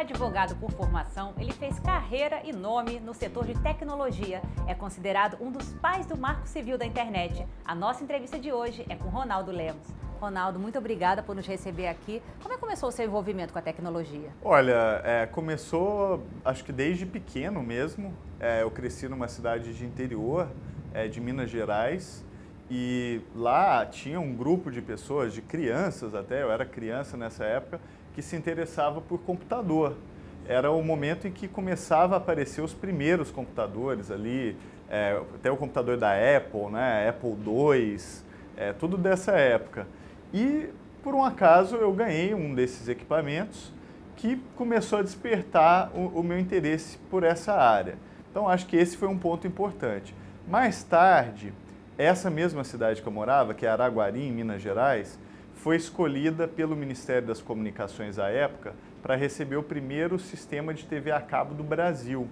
Advogado por formação, ele fez carreira e nome no setor de tecnologia. É considerado um dos pais do Marco Civil da internet. A nossa entrevista de hoje é com Ronaldo Lemos. Ronaldo, muito obrigada por nos receber aqui. Como é que começou o seu envolvimento com a tecnologia? Olha, começou acho que desde pequeno mesmo. Eu cresci numa cidade de interior, de Minas Gerais, e lá tinha um grupo de pessoas, de crianças até, eu era criança nessa época, que se interessava por computador. Era o momento em que começava a aparecer os primeiros computadores ali, até o computador da Apple, né, Apple II, tudo dessa época. E, por um acaso, eu ganhei um desses equipamentos que começou a despertar o meu interesse por essa área. Então, acho que esse foi um ponto importante. Mais tarde, essa mesma cidade que eu morava, que é Araguari, em Minas Gerais, foi escolhida pelo Ministério das Comunicações à época para receber o primeiro sistema de TV a cabo do Brasil.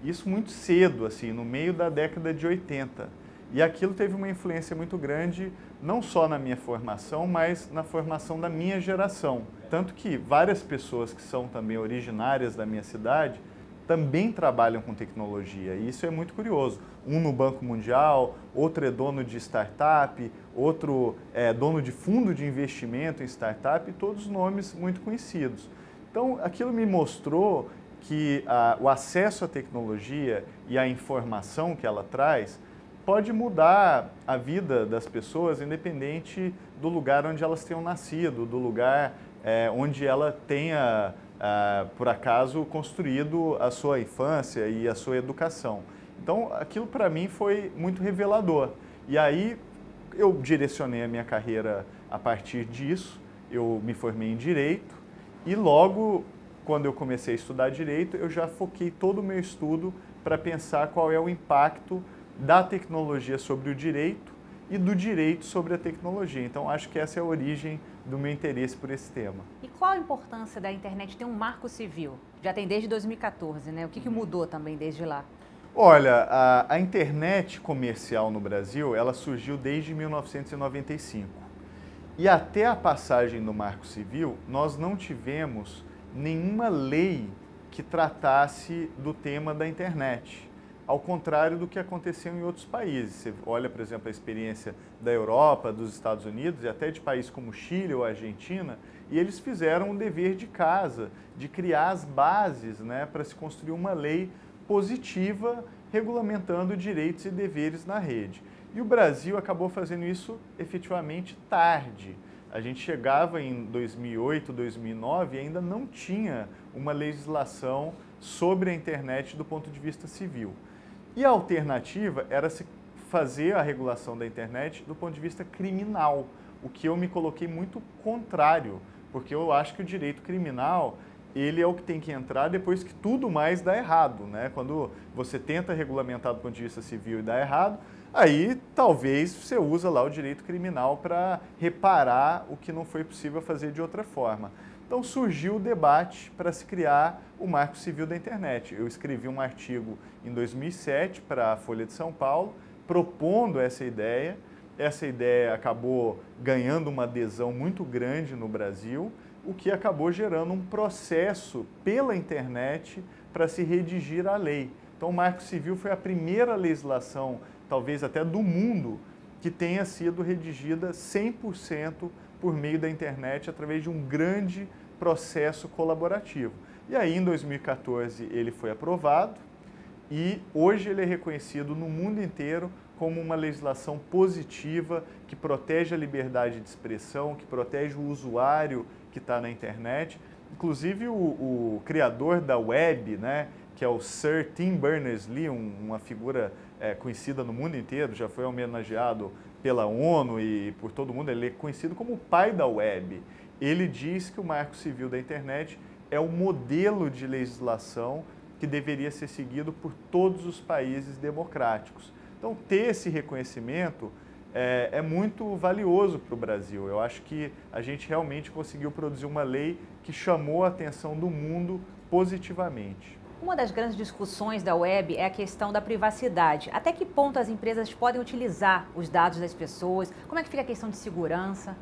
Isso muito cedo, assim, no meio da década de 80. E aquilo teve uma influência muito grande, não só na minha formação, mas na formação da minha geração. Tanto que várias pessoas que são também originárias da minha cidade também trabalham com tecnologia, e isso é muito curioso. Um no Banco Mundial, outro é dono de startup, outro é dono de fundo de investimento em startup, e todos nomes muito conhecidos. Então, aquilo me mostrou que o acesso à tecnologia e à informação que ela traz pode mudar a vida das pessoas, independente do lugar onde elas tenham nascido, do lugar onde ela tenha, por acaso, construído a sua infância e a sua educação. Então, aquilo para mim foi muito revelador. E aí, eu direcionei a minha carreira a partir disso, eu me formei em Direito e logo, quando eu comecei a estudar Direito, eu já foquei todo o meu estudo para pensar qual é o impacto da tecnologia sobre o direito e do direito sobre a tecnologia. Então, acho que essa é a origem do meu interesse por esse tema. E qual a importância da internet ter um marco civil? Já tem desde 2014, né? O que mudou também desde lá? Olha, a internet comercial no Brasil, ela surgiu desde 1995. E até a passagem do Marco Civil, nós não tivemos nenhuma lei que tratasse do tema da internet. Ao contrário do que aconteceu em outros países. Você olha, por exemplo, a experiência da Europa, dos Estados Unidos e até de países como Chile ou Argentina, e eles fizeram o dever de casa, de criar as bases, né, para se construir uma lei positiva regulamentando direitos e deveres na rede. E o Brasil acabou fazendo isso efetivamente tarde. A gente chegava em 2008, 2009 e ainda não tinha uma legislação sobre a internet do ponto de vista civil. E a alternativa era se fazer a regulação da internet do ponto de vista criminal, o que eu me coloquei muito contrário, porque eu acho que o direito criminal, ele é o que tem que entrar depois que tudo mais dá errado, né? Quando você tenta regulamentar do ponto de vista civil e dá errado, aí talvez você usa lá o direito criminal para reparar o que não foi possível fazer de outra forma. Então surgiu o debate para se criar o Marco Civil da Internet. Eu escrevi um artigo em 2007 para a Folha de São Paulo, propondo essa ideia. Essa ideia acabou ganhando uma adesão muito grande no Brasil, o que acabou gerando um processo pela internet para se redigir a lei. Então o Marco Civil foi a primeira legislação, talvez até do mundo, que tenha sido redigida 100% por meio da internet, através de um grande processo colaborativo. E aí, em 2014, ele foi aprovado e hoje ele é reconhecido no mundo inteiro como uma legislação positiva que protege a liberdade de expressão, que protege o usuário que está na internet. Inclusive, o criador da web, né, que é o Sir Tim Berners-Lee, uma figura conhecida no mundo inteiro, já foi homenageado pela ONU e por todo mundo, ele é conhecido como o pai da web. Ele diz que o Marco Civil da Internet é o modelo de legislação que deveria ser seguido por todos os países democráticos. Então, ter esse reconhecimento é muito valioso para o Brasil. Eu acho que a gente realmente conseguiu produzir uma lei que chamou a atenção do mundo positivamente. Uma das grandes discussões da web é a questão da privacidade. Até que ponto as empresas podem utilizar os dados das pessoas? Como é que fica a questão de segurança?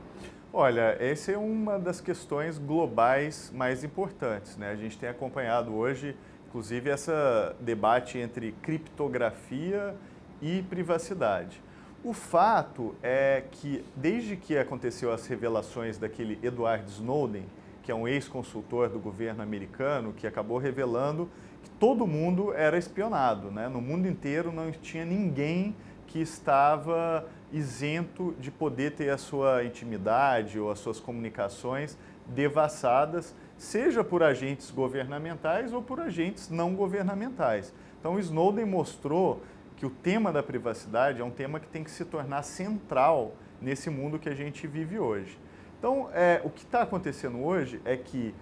Olha, essa é uma das questões globais mais importantes, né? A gente tem acompanhado hoje, inclusive, esse debate entre criptografia e privacidade. O fato é que, desde que aconteceu as revelações daquele Edward Snowden, que é um ex-consultor do governo americano, que acabou revelando que todo mundo era espionado, né? No mundo inteiro não tinha ninguém que estava isento de poder ter a sua intimidade ou as suas comunicações devassadas, seja por agentes governamentais ou por agentes não governamentais. Então, o Snowden mostrou que o tema da privacidade é um tema que tem que se tornar central nesse mundo que a gente vive hoje. Então, o que está acontecendo hoje é que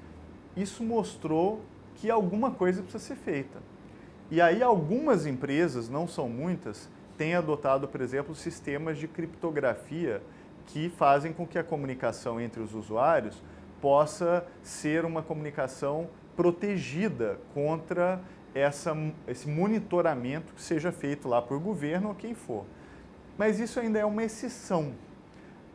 isso mostrou que alguma coisa precisa ser feita. E aí algumas empresas, não são muitas, têm adotado, por exemplo, sistemas de criptografia que fazem com que a comunicação entre os usuários possa ser uma comunicação protegida contra esse monitoramento que seja feito lá por governo ou quem for. Mas isso ainda é uma exceção.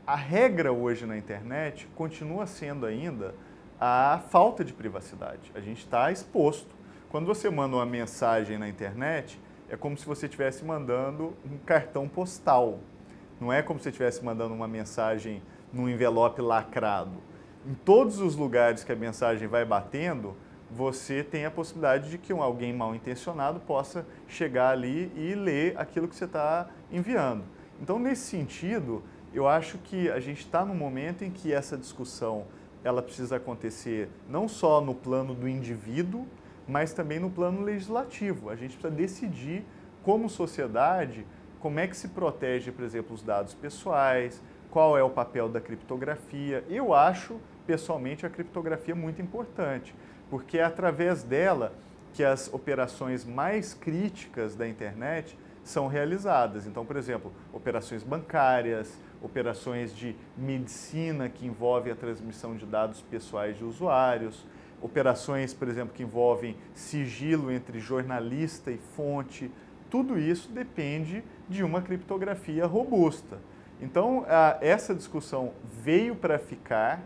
A regra hoje na internet continua sendo ainda a falta de privacidade. A gente está exposto. Quando você manda uma mensagem na internet, é como se você estivesse mandando um cartão postal. Não é como se você estivesse mandando uma mensagem num envelope lacrado. Em todos os lugares que a mensagem vai batendo, você tem a possibilidade de que alguém mal intencionado possa chegar ali e ler aquilo que você está enviando. Então, nesse sentido, eu acho que a gente está num momento em que essa discussão ela precisa acontecer não só no plano do indivíduo, mas também no plano legislativo. A gente precisa decidir, como sociedade, como é que se protege, por exemplo, os dados pessoais, qual é o papel da criptografia. Eu acho, pessoalmente, a criptografia muito importante, porque é através dela que as operações mais críticas da internet são realizadas. Então, por exemplo, operações bancárias, operações de medicina que envolvem a transmissão de dados pessoais de usuários, operações, por exemplo, que envolvem sigilo entre jornalista e fonte, tudo isso depende de uma criptografia robusta. Então, essa discussão veio para ficar,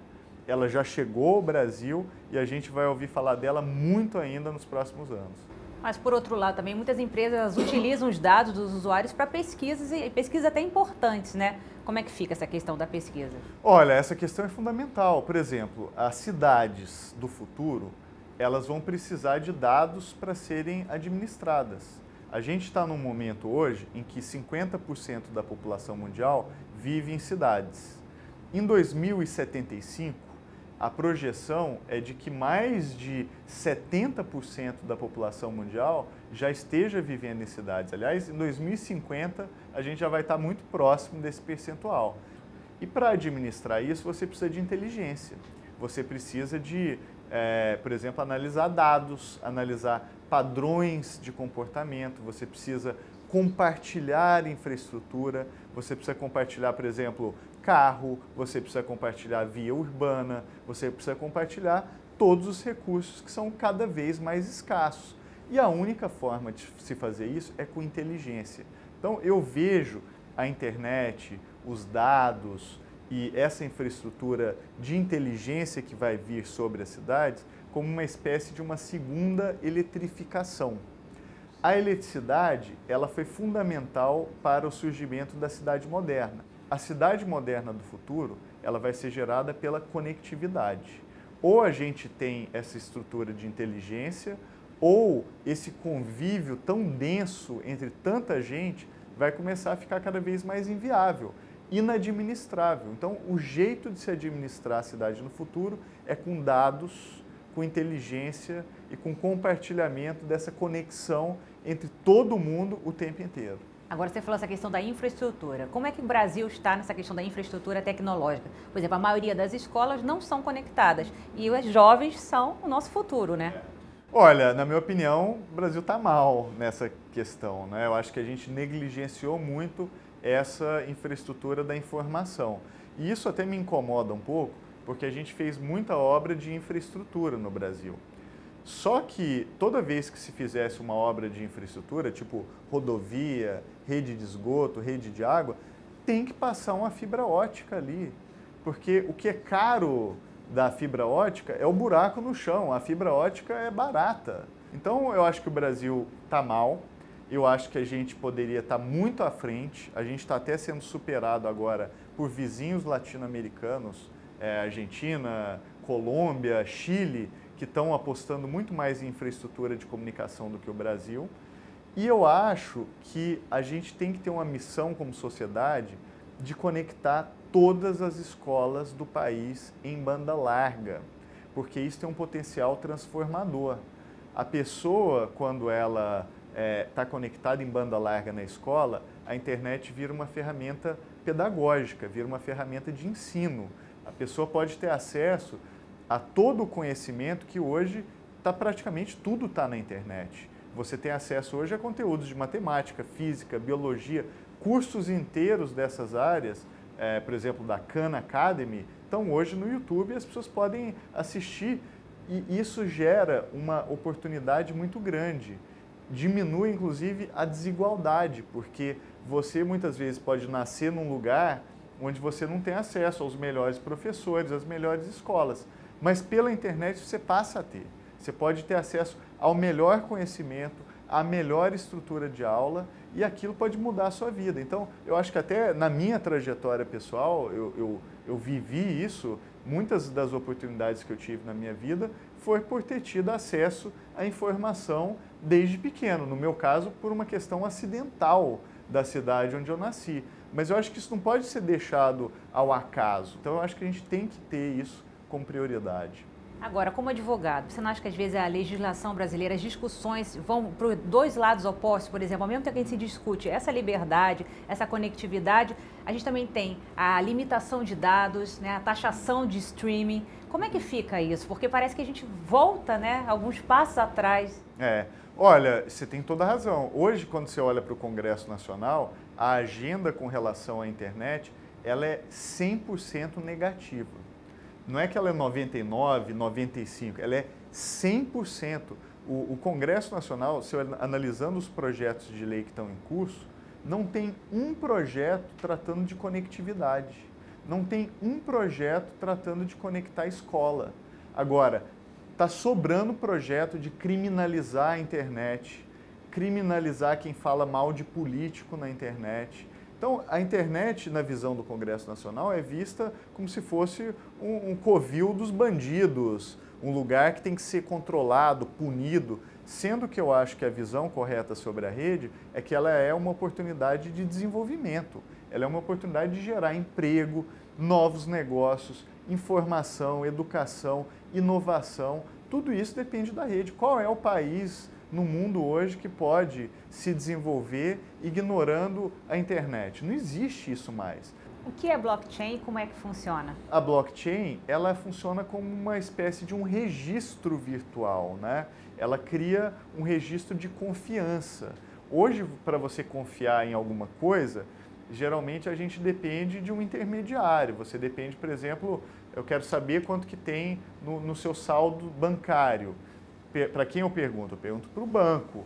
ela já chegou ao Brasil e a gente vai ouvir falar dela muito ainda nos próximos anos. Mas, por outro lado, também muitas empresas utilizam os dados dos usuários para pesquisas e pesquisas até importantes, né? Como é que fica essa questão da pesquisa? Olha, essa questão é fundamental. Por exemplo, as cidades do futuro, elas vão precisar de dados para serem administradas. A gente está num momento hoje em que 50% da população mundial vive em cidades. Em 2075, a projeção é de que mais de 70% da população mundial já esteja vivendo em cidades. Aliás, em 2050, a gente já vai estar muito próximo desse percentual. E para administrar isso, você precisa de inteligência. Você precisa de, por exemplo, analisar dados, analisar padrões de comportamento, você precisa compartilhar infraestrutura, você precisa compartilhar, por exemplo, carro, você precisa compartilhar via urbana, você precisa compartilhar todos os recursos que são cada vez mais escassos. E a única forma de se fazer isso é com inteligência. Então, eu vejo a internet, os dados e essa infraestrutura de inteligência que vai vir sobre as cidades como uma espécie de uma segunda eletrificação. A eletricidade, ela foi fundamental para o surgimento da cidade moderna. A cidade moderna do futuro, ela vai ser gerada pela conectividade. Ou a gente tem essa estrutura de inteligência, ou esse convívio tão denso entre tanta gente vai começar a ficar cada vez mais inviável, inadministrável. Então, o jeito de se administrar a cidade no futuro é com dados, com inteligência e com compartilhamento dessa conexão entre todo mundo o tempo inteiro. Agora, você falou essa questão da infraestrutura. Como é que o Brasil está nessa questão da infraestrutura tecnológica? Por exemplo, a maioria das escolas não são conectadas e os jovens são o nosso futuro, né? Olha, na minha opinião, o Brasil está mal nessa questão, né? Eu acho que a gente negligenciou muito essa infraestrutura da informação. E isso até me incomoda um pouco, porque a gente fez muita obra de infraestrutura no Brasil. Só que toda vez que se fizesse uma obra de infraestrutura, tipo rodovia, rede de esgoto, rede de água, tem que passar uma fibra ótica ali. porque o que é caro da fibra ótica é o buraco no chão, a fibra ótica é barata. Então eu acho que o Brasil está mal, eu acho que a gente poderia estar muito à frente, a gente está até sendo superado agora por vizinhos latino-americanos, Argentina, Colômbia, Chile, que estão apostando muito mais em infraestrutura de comunicação do que o Brasil. E eu acho que a gente tem que ter uma missão como sociedade de conectar todas as escolas do país em banda larga, porque isso tem um potencial transformador. A pessoa, quando ela está conectada em banda larga na escola, a internet vira uma ferramenta pedagógica, vira uma ferramenta de ensino. A pessoa pode ter acesso a todo o conhecimento que hoje praticamente tudo está na internet. Você tem acesso hoje a conteúdos de matemática, física, biologia, cursos inteiros dessas áreas, por exemplo, da Khan Academy, estão hoje no YouTube e as pessoas podem assistir. E isso gera uma oportunidade muito grande. Diminui, inclusive, a desigualdade, porque você muitas vezes pode nascer num lugar onde você não tem acesso aos melhores professores, às melhores escolas. Mas pela internet você passa a ter. Você pode ter acesso ao melhor conhecimento, à melhor estrutura de aula e aquilo pode mudar a sua vida. Então, eu acho que até na minha trajetória pessoal, eu vivi isso, muitas das oportunidades que eu tive na minha vida foi por ter tido acesso à informação desde pequeno. No meu caso, por uma questão acidental da cidade onde eu nasci. Mas eu acho que isso não pode ser deixado ao acaso. Então, eu acho que a gente tem que ter isso como prioridade. Agora, como advogado, você não acha que às vezes a legislação brasileira, as discussões vão para dois lados opostos? Por exemplo, ao mesmo tempo que a gente se discute essa liberdade, essa conectividade, a gente também tem a limitação de dados, né, a taxação de streaming. Como é que fica isso? Porque parece que a gente volta, né, alguns passos atrás. Olha, você tem toda a razão. Hoje, quando você olha para o Congresso Nacional, a agenda com relação à internet, ela é 100% negativa. Não é que ela é 99%, 95%, ela é 100%. O Congresso Nacional, se analisando os projetos de lei que estão em curso, não tem um projeto tratando de conectividade. Não tem um projeto tratando de conectar a escola. Agora, está sobrando projeto de criminalizar a internet, criminalizar quem fala mal de político na internet. Então, a internet, na visão do Congresso Nacional, é vista como se fosse um covil dos bandidos, um lugar que tem que ser controlado, punido, sendo que eu acho que a visão correta sobre a rede é que ela é uma oportunidade de desenvolvimento, ela é uma oportunidade de gerar emprego, novos negócios, informação, educação, inovação, tudo isso depende da rede. Qual é o país no mundo hoje que pode se desenvolver ignorando a internet? Não existe isso mais. O que é blockchain e como é que funciona? A blockchain, ela funciona como uma espécie de um registro virtual, né? Ela cria um registro de confiança. Hoje, para você confiar em alguma coisa, geralmente a gente depende de um intermediário. Você depende, por exemplo, eu quero saber quanto que tem no seu saldo bancário. Para quem eu pergunto? Eu pergunto para o banco.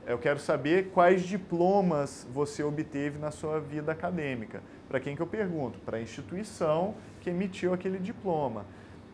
Eu quero saber quais diplomas você obteve na sua vida acadêmica. Para quem que eu pergunto? Para a instituição que emitiu aquele diploma.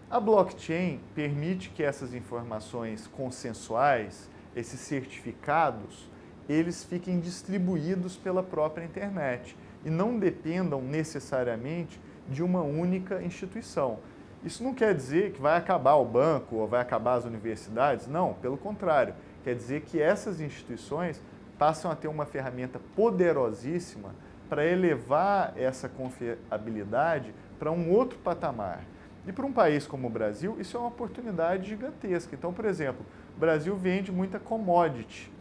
A blockchain permite que essas informações consensuais, esses certificados, eles fiquem distribuídos pela própria internet e não dependam necessariamente de uma única instituição. Isso não quer dizer que vai acabar o banco ou vai acabar as universidades, não, pelo contrário. Quer dizer que essas instituições passam a ter uma ferramenta poderosíssima para elevar essa confiabilidade para um outro patamar. E para um país como o Brasil, isso é uma oportunidade gigantesca. Então, por exemplo, o Brasil vende muita commodity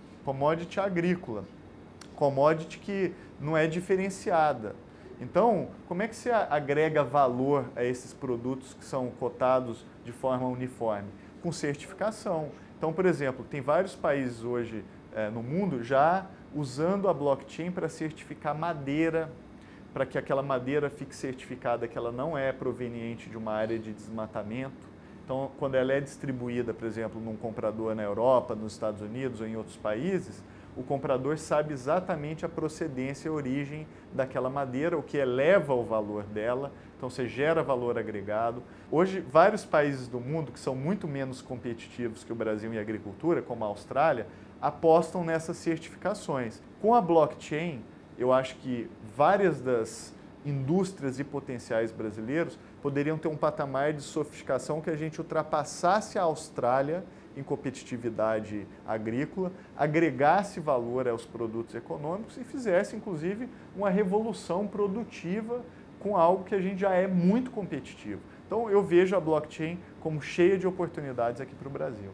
agrícola, commodity que não é diferenciada. Então, como é que você agrega valor a esses produtos que são cotados de forma uniforme? Com certificação. Então, por exemplo, tem vários países hoje no mundo já usando a blockchain para certificar madeira, para que aquela madeira fique certificada que ela não é proveniente de uma área de desmatamento. Então, quando ela é distribuída, por exemplo, num comprador na Europa, nos Estados Unidos ou em outros países, o comprador sabe exatamente a procedência e a origem daquela madeira, o que eleva o valor dela, então você gera valor agregado. Hoje, vários países do mundo que são muito menos competitivos que o Brasil em agricultura, como a Austrália, apostam nessas certificações. Com a blockchain, eu acho que várias das indústrias e potenciais brasileiros poderiam ter um patamar de sofisticação que a gente ultrapassasse a Austrália em competitividade agrícola, agregasse valor aos produtos econômicos e fizesse, inclusive, uma revolução produtiva com algo que a gente já é muito competitivo. Então, eu vejo a blockchain como cheia de oportunidades aqui para o Brasil.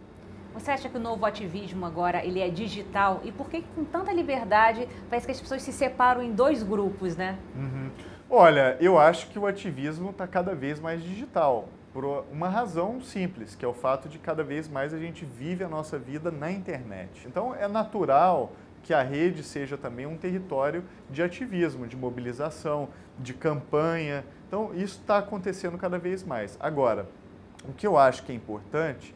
Você acha que o novo ativismo agora ele é digital? E por que com tanta liberdade parece que as pessoas se separam em dois grupos, né? Olha, eu acho que o ativismo está cada vez mais digital, por uma razão simples, que é o fato de cada vez mais a gente vive a nossa vida na internet. Então é natural que a rede seja também um território de ativismo, de mobilização, de campanha. Então isso está acontecendo cada vez mais. Agora, o que eu acho que é importante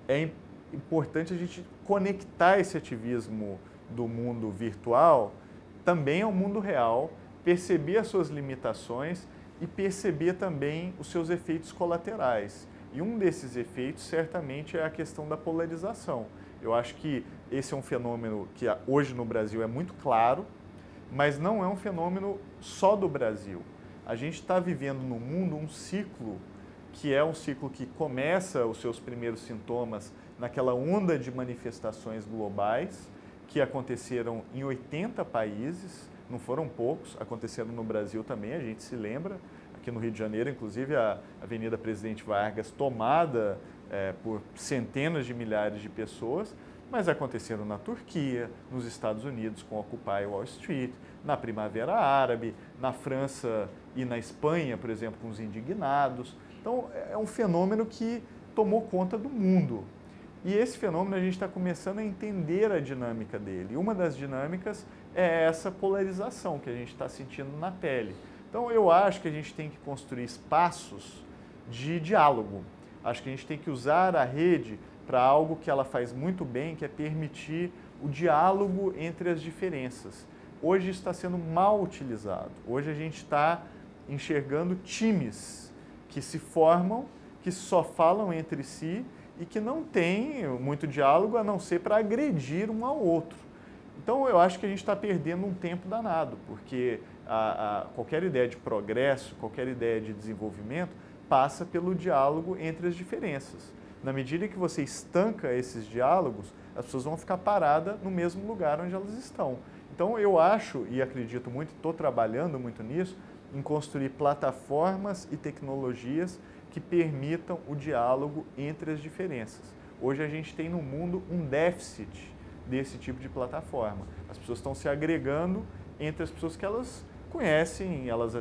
é importante a gente conectar esse ativismo do mundo virtual também ao mundo real, perceber as suas limitações e perceber também os seus efeitos colaterais. E um desses efeitos certamente é a questão da polarização. Eu acho que esse é um fenômeno que hoje no Brasil é muito claro, mas não é um fenômeno só do Brasil. A gente está vivendo no mundo um ciclo que é um ciclo que começa os seus primeiros sintomas naquela onda de manifestações globais que aconteceram em 80 países, não foram poucos, aconteceram no Brasil também, a gente se lembra, aqui no Rio de Janeiro, inclusive a Avenida Presidente Vargas tomada por centenas de milhares de pessoas, mas aconteceram na Turquia, nos Estados Unidos com Occupy Wall Street, na Primavera Árabe, na França e na Espanha, por exemplo, com os indignados. Então, é um fenômeno que tomou conta do mundo. E esse fenômeno a gente está começando a entender a dinâmica dele. E uma das dinâmicas é essa polarização que a gente está sentindo na pele. Então, eu acho que a gente tem que construir espaços de diálogo. Acho que a gente tem que usar a rede para algo que ela faz muito bem, que é permitir o diálogo entre as diferenças. Hoje isso está sendo mal utilizado. Hoje a gente está enxergando times que se formam, que só falam entre si e que não têm muito diálogo a não ser para agredir um ao outro. Então eu acho que a gente está perdendo um tempo danado, porque qualquer ideia de progresso, qualquer ideia de desenvolvimento passa pelo diálogo entre as diferenças. Na medida que você estanca esses diálogos, as pessoas vão ficar paradas no mesmo lugar onde elas estão. Então eu acho e acredito muito, estou trabalhando muito nisso, em construir plataformas e tecnologias que permitam o diálogo entre as diferenças. Hoje a gente tem no mundo um déficit desse tipo de plataforma. As pessoas estão se agregando entre as pessoas que elas conhecem, elas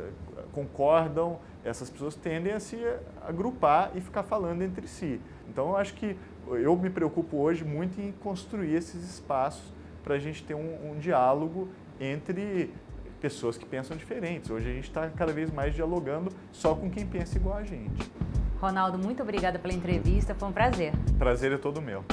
concordam, essas pessoas tendem a se agrupar e ficar falando entre si. Então eu acho que eu me preocupo hoje muito em construir esses espaços para a gente ter um diálogo entre pessoas que pensam diferentes. Hoje a gente está cada vez mais dialogando só com quem pensa igual a gente. Ronaldo, muito obrigada pela entrevista, foi um prazer. Prazer é todo meu.